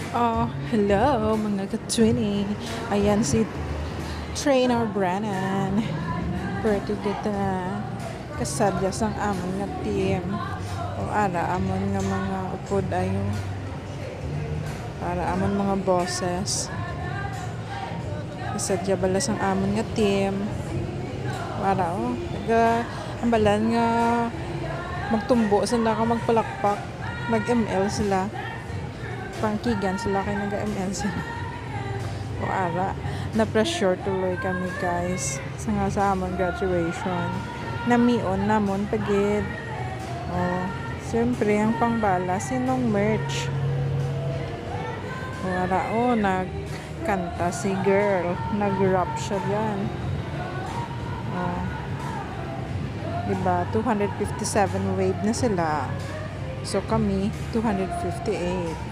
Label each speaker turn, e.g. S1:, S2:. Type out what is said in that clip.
S1: Oh, hello mga ka-twinny. Ayan si Trainer Brennan. Pwede kita kasadya sang amon nga team. O ara amon nga mga upod ayo. Para amon mga bosses. Kasadya bala sang amon nga team. Para ambalan nga magtumbo sila ka magpalakpak. Nag-ML sila. Pangkigan sila kay nag-ML sila. O ara, na-pressure tuloy kami guys sa nga sa amon graduation. Namion namon pagid. O, siyempre ang pangbala sinong merch. O ara, nagkanta si girl. Nag-rap siya dyan. O, diba, 257 wave na sila. So kami, 258.